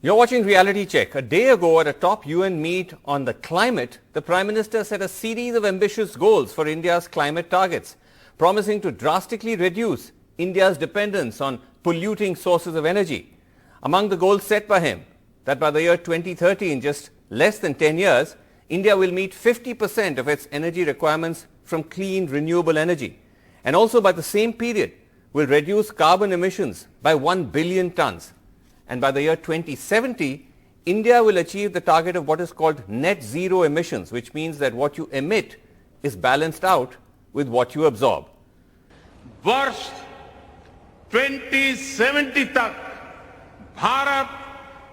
You're watching Reality Check. A day ago at a top UN meet on the climate, the Prime Minister set a series of ambitious goals for India's climate targets, promising to drastically reduce India's dependence on polluting sources of energy. Among the goals set by him, that by the year 2030, in just less than 10 years, India will meet 50% of its energy requirements from clean, renewable energy. And also by the same period, will reduce carbon emissions by 1 billion tons. And by the year 2070, India will achieve the target of what is called net zero emissions, which means that what you emit is balanced out with what you absorb. वर्ष 2070 तक Bharat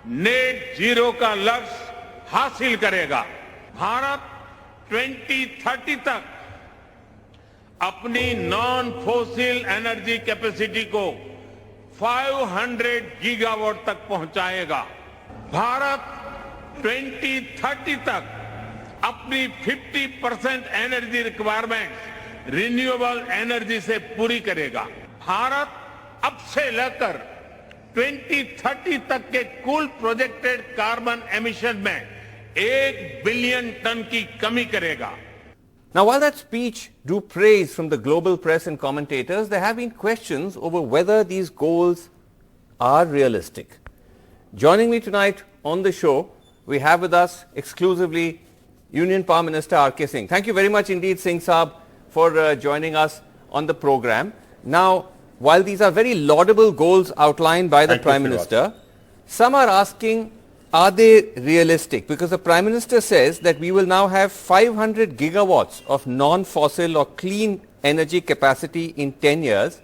net zero का लक्ष्य हासिल करेगा। भारत 2030 तक अपनी non fossil energy capacity को 500 gigawatt तक पहुंचाएगा। भारत 2030 तक अपनी 50% एनर्जी रिक्वायरमेंट रिन्यूएबल एनर्जी से पूरी करेगा। भारत अब से लेकर 2030 तक के कुल प्रोजेक्टेड कार्बन एमिशन में 1 बिलियन टन की कमी करेगा। Now, while that speech drew praise from the global press and commentators, there have been questions over whether these goals are realistic. Joining me tonight on the show, we have with us exclusively Union Prime Minister R.K. Singh. Thank you very much indeed, Singh Saab, for joining us on the program. Now, while these are very laudable goals outlined by the Prime Minister, some are asking, are they realistic? Because the Prime Minister says that we will now have 500 gigawatts of non-fossil or clean energy capacity in 10 years,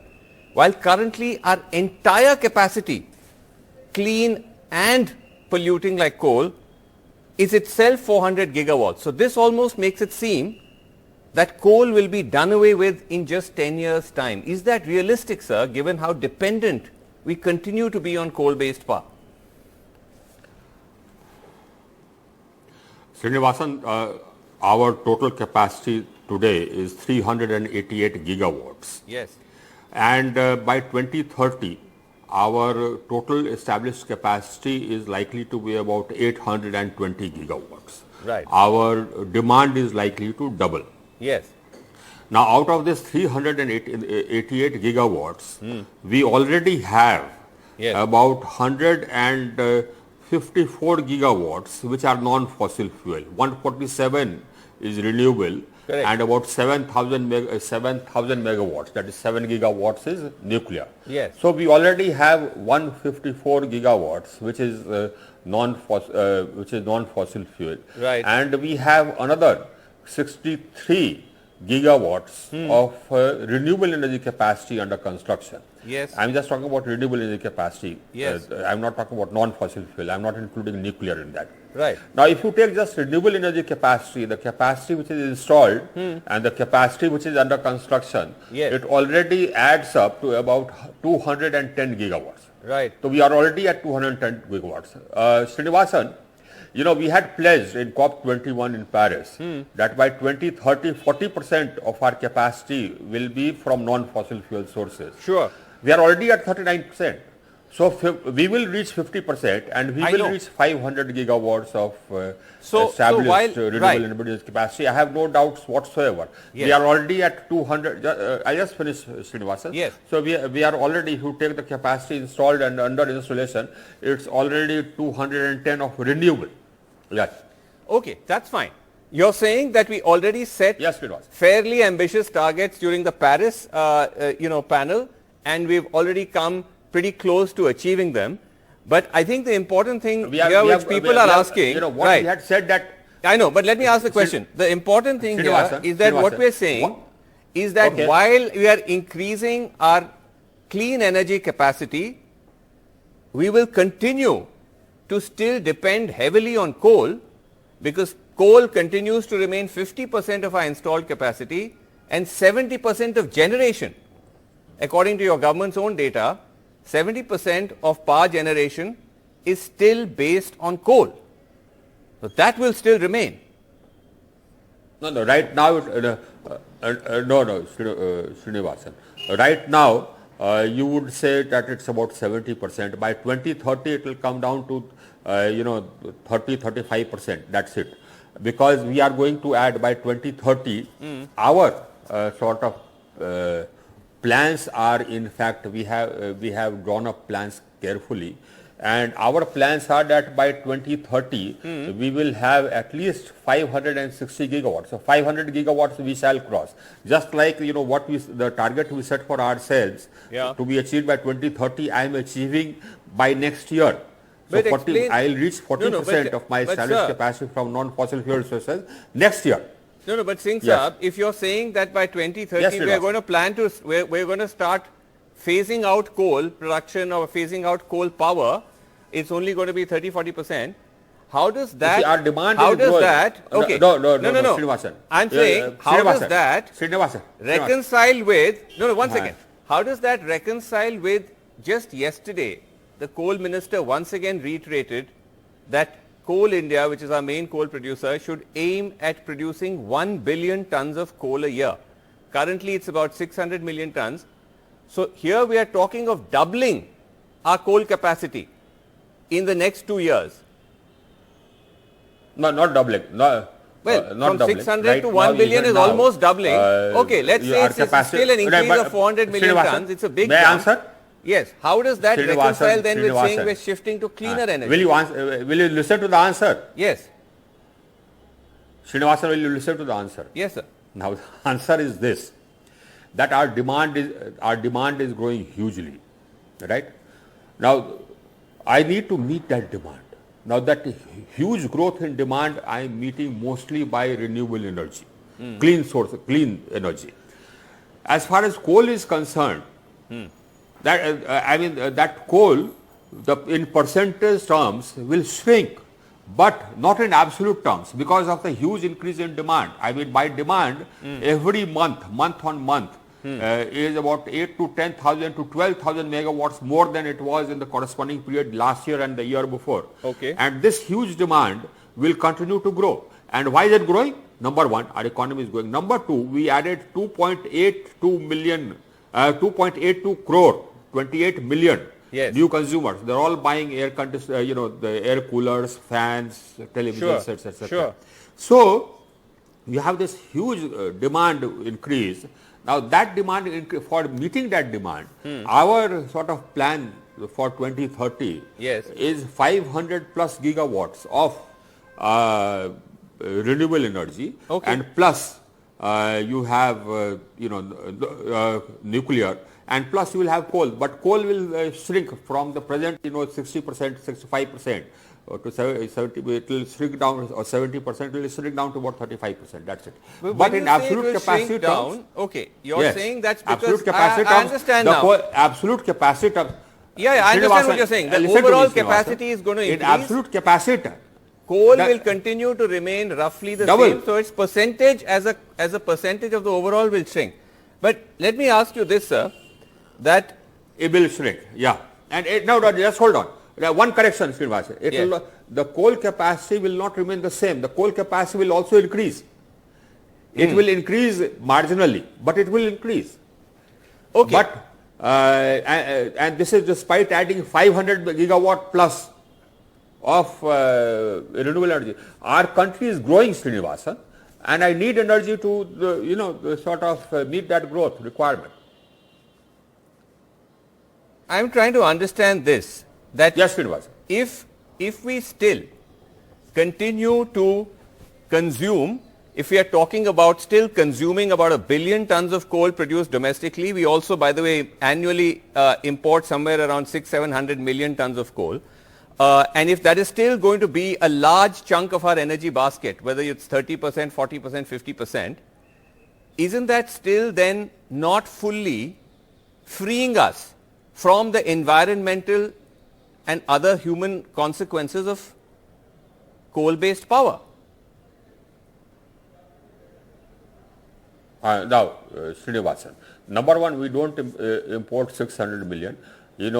while currently our entire capacity, clean and polluting like coal, is itself 400 gigawatts. So this almost makes it seem that coal will be done away with in just 10 years' time. Is that realistic, sir, given how dependent we continue to be on coal-based power? Srinivasan, our total capacity today is 388 gigawatts. Yes. And by 2030, our total established capacity is likely to be about 820 gigawatts. Right. Our demand is likely to double. Yes. Now, out of this 388 gigawatts, we already have about 154 gigawatts which are non-fossil fuel. 147 is renewable. Correct. And about 7,000 megawatts, that is 7 gigawatts is nuclear. Yes. So we already have 154 gigawatts which is non-fossil fuel. Right. And we have another 63 gigawatts of renewable energy capacity under construction. Yes. I'm just talking about renewable energy capacity. Yes. I'm not talking about non-fossil fuel. I'm not including nuclear in that. Right. Now, if you take just renewable energy capacity, the capacity which is installed and the capacity which is under construction, it already adds up to about 210 gigawatts. Right. So we are already at 210 gigawatts. Srinivasan, we had pledged in COP21 in Paris that by 2030, 40% of our capacity will be from non-fossil fuel sources. Sure. We are already at 39%. So we will reach 50% and we will reach 500 gigawatts of established renewable energy capacity. I have no doubts whatsoever. Yes. We are already at 200. I just finished, Srinivasan. Yes. So we are already, if you take the capacity installed and under installation, it's already 210 of renewable. Yes. Okay, that's fine. You're saying that we already set fairly ambitious targets during the Paris, panel, and we've already come pretty close to achieving them. But I think the important thing which people are asking, we had said that. I know, but let me ask the question. The important thing here is that what we're saying is that while we are increasing our clean energy capacity, we will continue to still depend heavily on coal, because coal continues to remain 50% of our installed capacity and 70% of generation. According to your government's own data, 70% of power generation is still based on coal. So that will still remain. No, right now, Srinivasan. Right now, you would say that it's about 70%. By 2030, it will come down to 30-35%. That's it. Because we are going to add by 2030, our sort of plans are, in fact, we have drawn up plans carefully. And our plans are that by 2030, we will have at least 560 gigawatts. So 500 gigawatts we shall cross. Just like, what the target we set for ourselves to be achieved by 2030, I am achieving by next year. So I will reach 40% of my established capacity from non-fossil fuel sources next year. But Singh Saab, if you're saying that by 2030 we are going to we're going to start phasing out coal production or phasing out coal power, it's only going to be 30-40%. How does that? See, our demand how is does growing. that? Okay. No, Srinivasan. I'm saying, how does that reconcile with? One second. How does that reconcile with just yesterday? The coal minister once again reiterated that Coal India, which is our main coal producer, should aim at producing 1 billion tons of coal a year. Currently, it's about 600 million tons. So here we are talking of doubling our coal capacity in the next 2 years. No, not doubling. No, well, not from doubling. 600 right to 1 billion is almost doubling. Okay, let's say it's still an increase of 400 million tons. It's a big jump. May I answer? Yes. How does that reconcile then with saying we're shifting to cleaner energy? Will you listen to the answer? Yes. Srinivasan, will you listen to the answer? Yes, sir. Now, the answer is this, that our demand is growing hugely, right? Now, I need to meet that demand. Now, that huge growth in demand, I am meeting mostly by renewable energy, clean energy. As far as coal is concerned, that coal, in percentage terms, will shrink, but not in absolute terms because of the huge increase in demand. I mean, by demand, every month on month, is about 8 to 10,000 to 12,000 megawatts more than it was in the corresponding period last year and the year before. Okay. And this huge demand will continue to grow. And why is it growing? Number one, our economy is growing. Number two, we added 2.82 crore, 28 million new consumers. They're all buying air conditioners, the air coolers, fans, television sets, etc. Sure. So you have this huge demand increase. Now that demand, for meeting that demand, our sort of plan for 2030 is 500 plus gigawatts of renewable energy, and plus you have nuclear, and plus you will have coal, but coal will shrink from the present 60%, 65% to 70, it will shrink down, or 70% it will shrink down to about 35%. That's it. But in absolute capacity terms, you're saying that's because absolute capacity I understand now. Absolute capacity terms. I understand what you're saying. The overall capacity is going to increase. In absolute capacity, coal will continue to remain roughly the same, so its percentage as a percentage of the overall will shrink. But let me ask you this, sir, that it will shrink, and no, just hold on. One correction, Srinivas. The coal capacity will not remain the same. The coal capacity will also increase. It will increase marginally, but it will increase. But and this is despite adding 500 gigawatt plus of renewable energy. Our country is growing, Srinivasa, and I need energy to sort of meet that growth requirement. I am trying to understand this, that yes, Srinivasa. If we still continue to consume, if we are talking about still consuming about 1 billion tons of coal produced domestically, we also, by the way, annually import somewhere around 600-700 million tons of coal. And if that is still going to be a large chunk of our energy basket, whether it's 30%, 40%, 50%, isn't that still then not fully freeing us from the environmental and other human consequences of coal-based power? Now, Srinivasan, number one, we don't import 600 million. In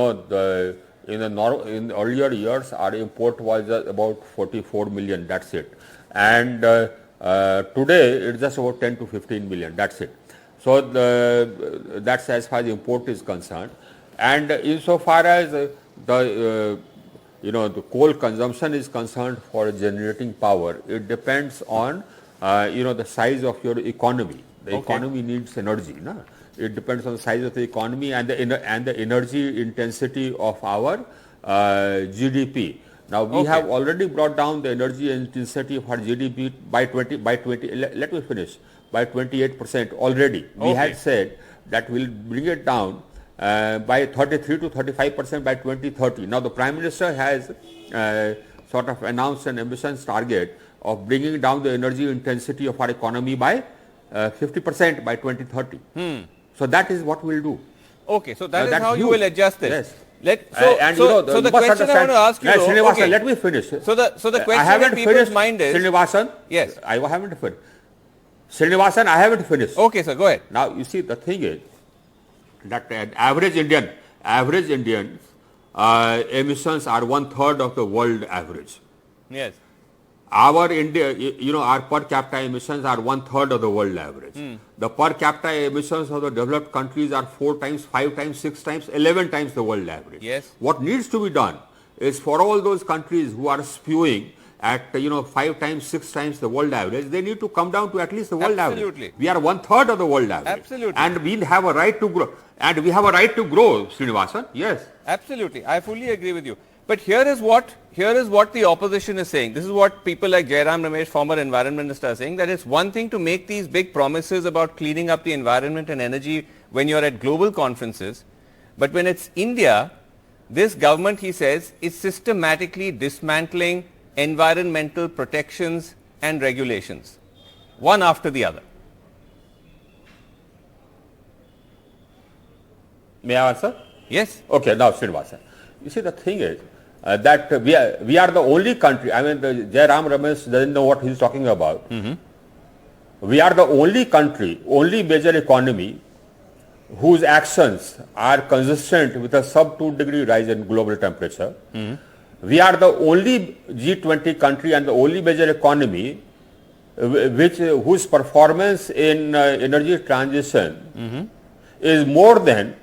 earlier years, our import was about 44 million. That's it. And today, it's just about 10 to 15 million. That's it. So that's as far as import is concerned. And insofar as the the coal consumption is concerned for generating power, it depends on, the size of your economy. The economy needs energy. No? It depends on the size of the economy and the energy intensity of our GDP. Now we have already brought down the energy intensity of our GDP by 20. Let me finish. By 28% already. We had said that we'll bring it down by 33 to 35% by 2030. Now the Prime Minister has sort of announced an ambitious target of bringing down the energy intensity of our economy by 50% by 2030. So that is what we'll do. Okay, so that is how you will adjust it. Yes. So the question I want to ask you, Srinivasan, let me finish. So the question in people's mind is, Srinivasan, yes, I haven't finished. Srinivasan, I haven't finished. Okay, sir, go ahead. Now you see, the thing is that average Indian emissions are 1/3 of the world average. Yes. Our our per capita emissions are 1/3 of the world average. The per capita emissions of the developed countries are 4 times, 5 times, 6 times, 11 times the world average. Yes. What needs to be done is for all those countries who are spewing at 5 times, 6 times the world average, they need to come down to at least the world Absolutely. average. We are 1/3 of the world average. Absolutely. And we have a right to grow. And we have a right to grow, Srinivasan. Yes. Absolutely. I fully agree with you. But here is what the opposition is saying. This is what people like Jairam Ramesh, former environment minister, are saying, that it's one thing to make these big promises about cleaning up the environment and energy when you're at global conferences. But when it's India, this government, he says, is systematically dismantling environmental protections and regulations, one after the other. May I answer? Yes. Okay, now Srinivasan. You see, the thing is that we are the only country, Jairam Ramesh doesn't know what he's talking about. We are the only country, only major economy whose actions are consistent with a sub 2 degree rise in global temperature. We are the only G20 country and the only major economy whose performance in energy transition is more than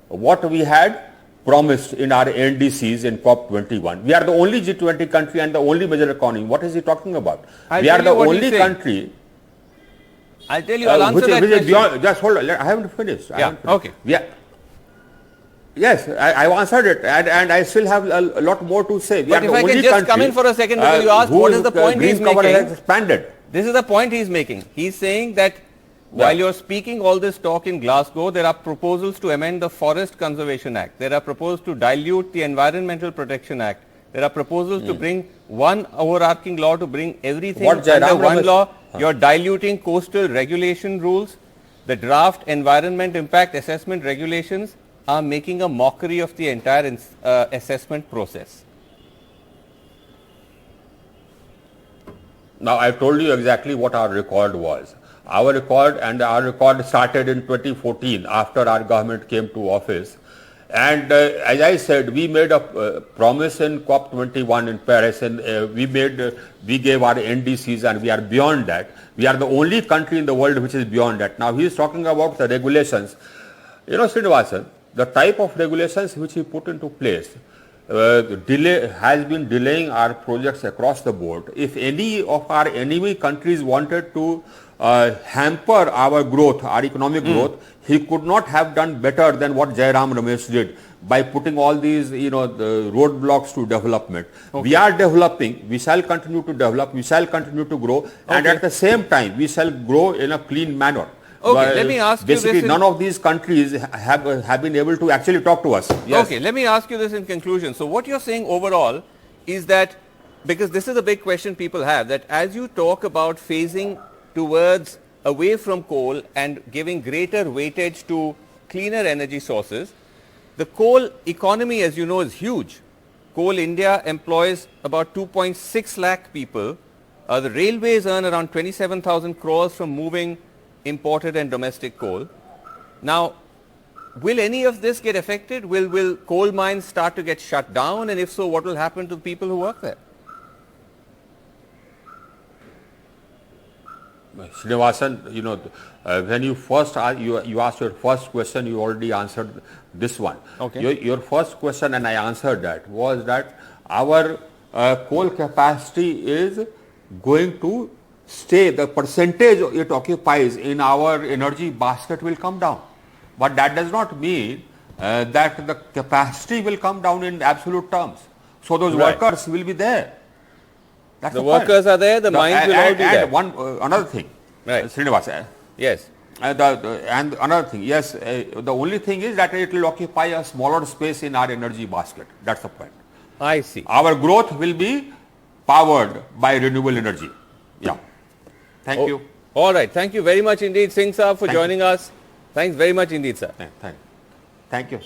what we had promised in our NDCs in COP21. We are the only G20 country and the only major economy. What is he talking about? We are the only country. I'll tell you, I'll answer that question. Beyond, just hold on, I haven't finished. Okay. Yes, I've answered it, and I still have a lot more to say. But if I can just come in for a second, because you asked what is the point he's making. Has expanded. This is the point he's making. He's saying that while you're speaking all this talk in Glasgow, there are proposals to amend the Forest Conservation Act. There are proposals to dilute the Environmental Protection Act. There are proposals to bring one overarching law to bring everything under one law. You're diluting coastal regulation rules. The draft Environment Impact Assessment regulations are making a mockery of the entire assessment process. Now, I told you exactly what our record was. Our record started in 2014 after our government came to office. And as I said, we made a promise in COP21 in Paris, and we gave our NDCs, and we are beyond that. We are the only country in the world which is beyond that. Now he is talking about the regulations. Srinivasan, the type of regulations which he put into place has been delaying our projects across the board. If any of our enemy countries wanted to hamper our growth, our economic growth, he could not have done better than what Jairam Ramesh did by putting all these, the roadblocks to development. We are developing, we shall continue to develop, we shall continue to grow, and at the same time, we shall grow in a clean manner. Okay, let me ask you this. Basically, none of these countries have been able to actually talk to us. Yes. Okay, let me ask you this in conclusion. So what you're saying overall is that, because this is a big question people have, that as you talk about phasing towards away from coal and giving greater weightage to cleaner energy sources, the coal economy, as you know, is huge. Coal India employs about 2.6 lakh people. The railways earn around 27,000 crores from moving imported and domestic coal. Now, will any of this get affected? Will coal mines start to get shut down? And if so, what will happen to the people who work there? Srinivasan, when you first you asked your first question, you already answered this one. Okay. Your first question, and I answered that, was that our coal capacity is going to stay, the percentage it occupies in our energy basket will come down. But that does not mean that the capacity will come down in absolute terms. So those workers will be there. That's the workers are there, the mines will all be there. And one another thing, Srinivas. Yes. And another thing, yes, the only thing is that it will occupy a smaller space in our energy basket. That's the point. I see. Our growth will be powered by renewable energy. Yeah. Thank you. All right. Thank you very much indeed, Singh sir, for joining us. Thanks very much indeed, sir. Thank you. A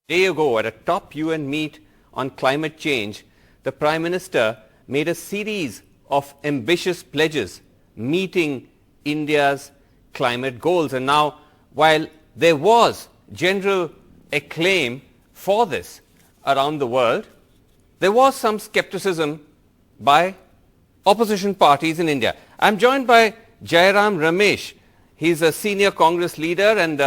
day ago, at a top UN meet on climate change, the Prime Minister made a series of ambitious pledges meeting India's climate goals. And now, while there was general acclaim for this around the world, there was some skepticism by opposition parties in India. I'm joined by Jairam Ramesh. He's a senior Congress leader and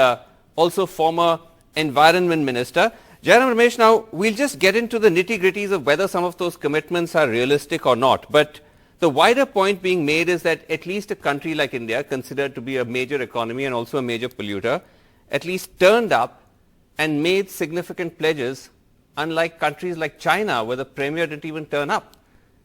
also former Environment Minister. Jairam Ramesh, now we'll just get into the nitty-gritties of whether some of those commitments are realistic or not. But the wider point being made is that at least a country like India, considered to be a major economy and also a major polluter, at least turned up and made significant pledges, unlike countries like China, where the premier didn't even turn up.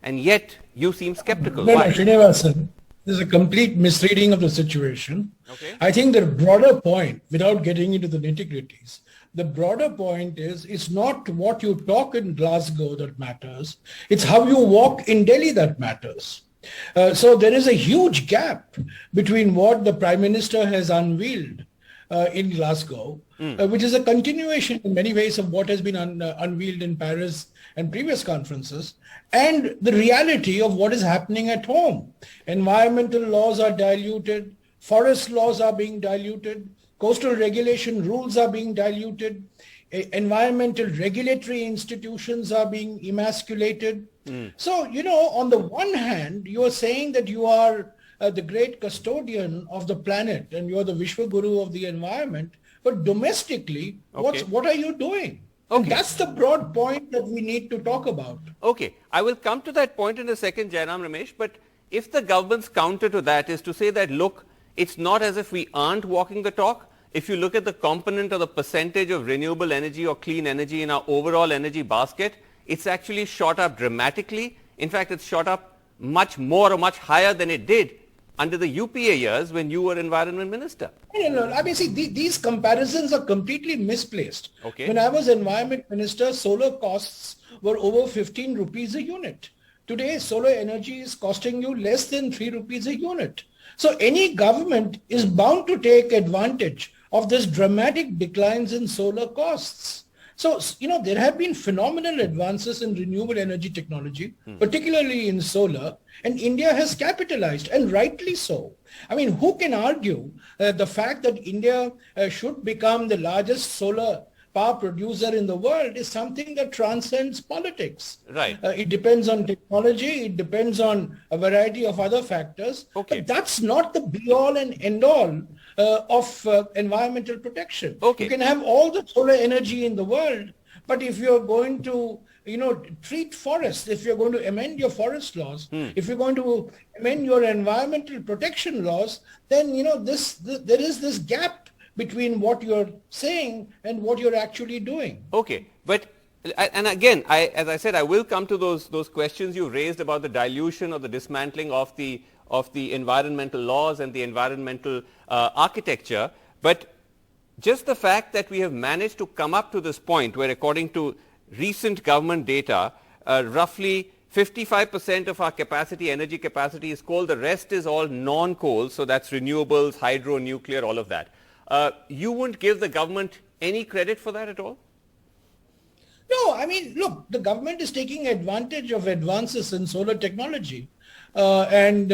And yet, you seem skeptical. No, Srinivasan, this is a complete misreading of the situation. Okay. I think the broader point, without getting into the nitty-gritties, the broader point is it's not what you talk in Glasgow that matters. It's how you walk in Delhi that matters. So there is a huge gap between what the Prime Minister has unveiled in Glasgow, which is a continuation in many ways of what has been unveiled in Paris and previous conferences, and the reality of what is happening at home. Environmental laws are diluted, forest laws are being diluted, coastal regulation rules are being diluted, environmental regulatory institutions are being emasculated. So, on the one hand, you are saying that you are the great custodian of the planet and you are the Vishwa Guru of the environment, but domestically, what are you doing? And that's the broad point that we need to talk about. Okay, I will come to that point in a second, Jairam Ramesh, but if the government's counter to that is to say that, look, it's not as if we aren't walking the talk. If you look at the component or the percentage of renewable energy or clean energy in our overall energy basket, it's actually shot up dramatically. In fact, it's shot up much more or much higher than it did under the UPA years when you were Environment Minister. No. I mean, see, these comparisons are completely misplaced. Okay. When I was Environment Minister, solar costs were over 15 rupees a unit. Today, solar energy is costing you less than 3 rupees a unit. So any government is bound to take advantage of this dramatic declines in solar costs. So, there have been phenomenal advances in renewable energy technology, particularly in solar, and India has capitalized, and rightly so. I mean, who can argue the fact that India should become the largest solar power producer in the world is something that transcends politics. Right. It depends on technology, it depends on a variety of other factors, but that's not the be-all and end-all of environmental protection. You can have all the solar energy in the world, but if you're going to treat forests, if you're going to amend your forest laws, if you're going to amend your environmental protection laws, then there is this gap between what you're saying and what you're actually doing. Okay, but and again, as I said, I will come to those questions you raised about the dilution or the dismantling of the environmental laws and the environmental architecture. But just the fact that we have managed to come up to this point where, according to recent government data, roughly 55% of our capacity, energy capacity, is coal. The rest is all non-coal. So that's renewables, hydro, nuclear, all of that. You wouldn't give the government any credit for that at all? No, I mean, look, the government is taking advantage of advances in solar technology. When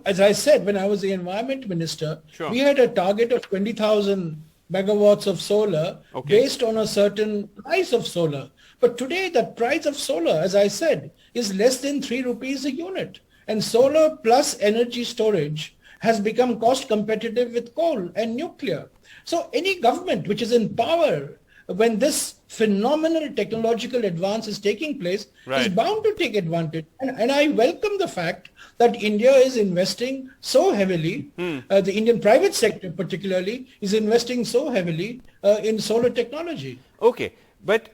as I said, when I was the Environment Minister, we had a target of 20,000 megawatts of solar based on a certain price of solar. But today, the price of solar, as I said, is less than 3 rupees a unit. And solar plus energy storage has become cost competitive with coal and nuclear. So any government which is in power when this phenomenal technological advance is taking place, is bound to take advantage. And I welcome the fact that India is investing so heavily, the Indian private sector particularly is investing so heavily in solar technology. Okay, but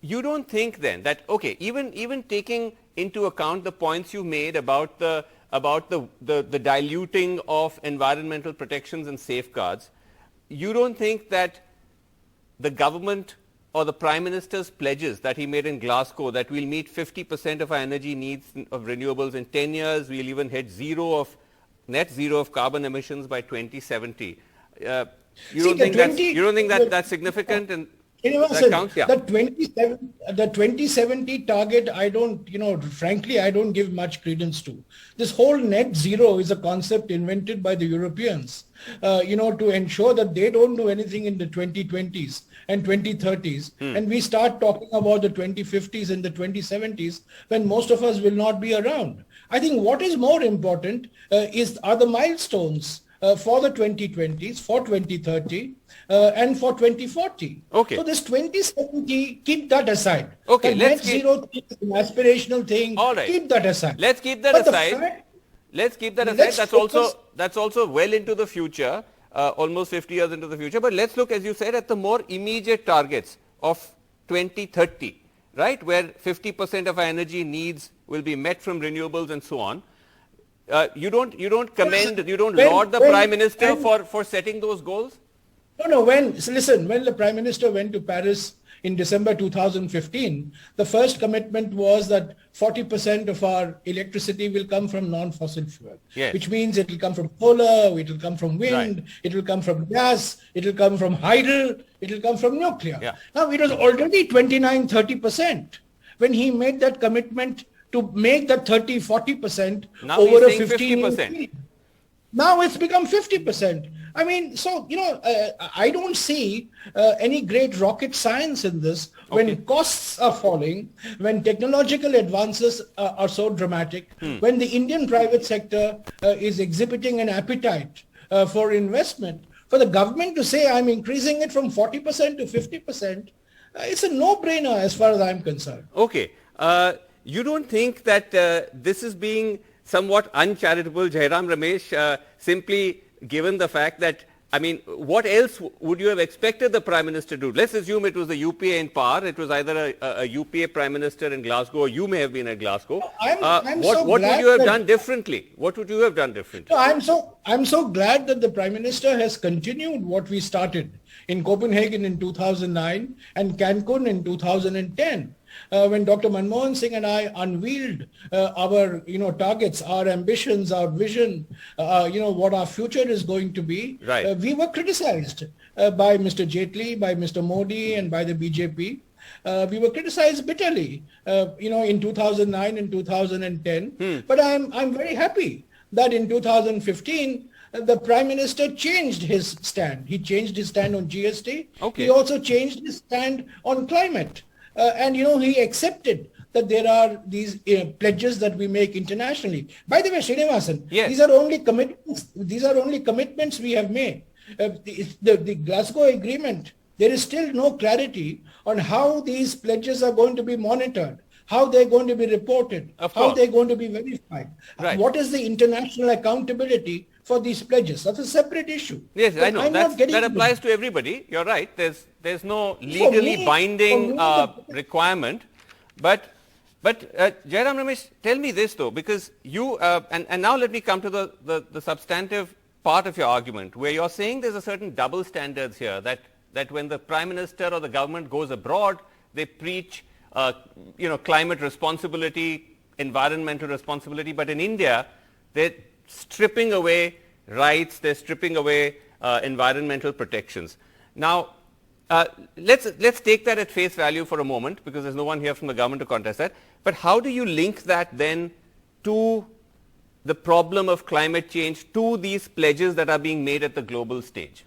you don't think then that, okay, even taking into account the points you made about the diluting of environmental protections and safeguards, you don't think that the government or the Prime Minister's pledges that he made in Glasgow, that we'll meet 50% of our energy needs of renewables in 10 years, we'll even hit net zero of carbon emissions by 2070. You don't think that's significant? And that counts? Yeah. The 2070 target, frankly, I don't give much credence to. This whole net zero is a concept invented by the Europeans, to ensure that they don't do anything in the 2020s and 2030s. And we start talking about the 2050s and the 2070s when most of us will not be around. I think what is more important are the milestones for the 2020s, for 2030, and for 2040. Okay. So this 2070, keep that aside. Okay, the net zero thing is an aspirational thing. All right. Keep that aside. Let's keep that aside. Let's keep that aside. That's also well into the future, almost 50 years into the future. But let's look, as you said, at the more immediate targets of 2030, right, where 50% of our energy needs will be met from renewables and so on. You don't laud the Prime Minister for setting those goals? No. When the Prime Minister went to Paris in December 2015, the first commitment was that 40% of our electricity will come from non-fossil fuel, which means it will come from solar, it will come from wind, it will come from gas, it will come from hydro, it will come from nuclear. Yeah. Now, it was already 29-30% when he made that commitment to make that 30-40% over a 15-year period. Now it's become 50%. I mean, so, I don't see any great rocket science in this. When costs are falling, when technological advances are so dramatic, when the Indian private sector is exhibiting an appetite for investment, for the government to say, I'm increasing it from 40% to 50%, it's a no-brainer as far as I'm concerned. Okay. You don't think that this is being somewhat uncharitable, Jairam Ramesh, simply given the fact that, what else would you have expected the Prime Minister to do? Let's assume it was the UPA in power. It was either a UPA Prime Minister in Glasgow, or you may have been at Glasgow. What would you have done differently? What would you have done differently? No, I'm so glad that the Prime Minister has continued what we started in Copenhagen in 2009 and Cancun in 2010. When Dr. Manmohan Singh and I unveiled our, targets, our ambitions, our vision, what our future is going to be, we were criticized by Mr. Jaitley, by Mr. Modi, and by the BJP. We were criticized bitterly, in 2009 and 2010. But I'm very happy that in 2015, the Prime Minister changed his stand. He changed his stand on GST. Okay. He also changed his stand on climate. And he accepted that there are these pledges that we make internationally. By the way, Srinivasan, these are only commitments. These are only commitments we have made. The Glasgow Agreement, there is still no clarity on how these pledges are going to be monitored, how they're going to be reported, how they're going to be verified. What is the international accountability for these pledges? That's a separate issue. Yes, I know. That applies to everybody. You're right. There's no legally binding requirement. But Jairam Ramesh, tell me this though, because you, and now let me come to the substantive part of your argument, where you're saying there's a certain double standards here, that when the Prime Minister or the government goes abroad, they preach, climate responsibility, environmental responsibility, but in India, they're stripping away rights, they're stripping away environmental protections. Now, let's take that at face value for a moment, because there's no one here from the government to contest that. But how do you link that then to the problem of climate change, to these pledges that are being made at the global stage?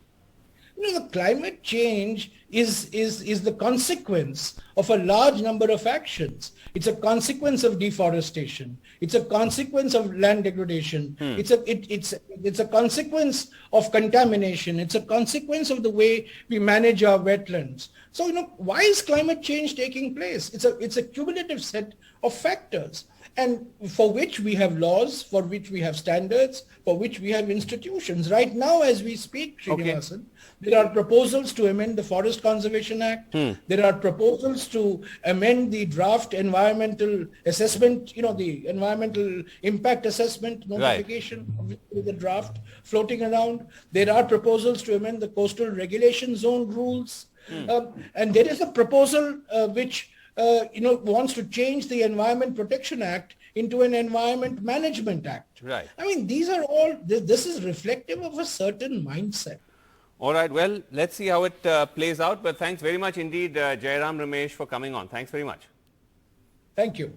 The climate change is the consequence of a large number of actions. It's a consequence of deforestation. It's a consequence of land degradation. It's a consequence of contamination. It's a consequence of the way we manage our wetlands. So, why is climate change taking place? It's a cumulative set of factors, and for which we have laws, for which we have standards, for which we have institutions. Right now, as we speak, Srinivasan, there are proposals to amend the Forest Conservation Act. There are proposals to amend the draft environmental assessment, the environmental impact assessment notification of the draft floating around. There are proposals to amend the coastal regulation zone rules. And there is a proposal which wants to change the Environment Protection Act into an Environment Management Act. Right. I mean, these are all, this is reflective of a certain mindset. All right. Well, let's see how it plays out. But thanks very much indeed, Jairam Ramesh, for coming on. Thanks very much. Thank you.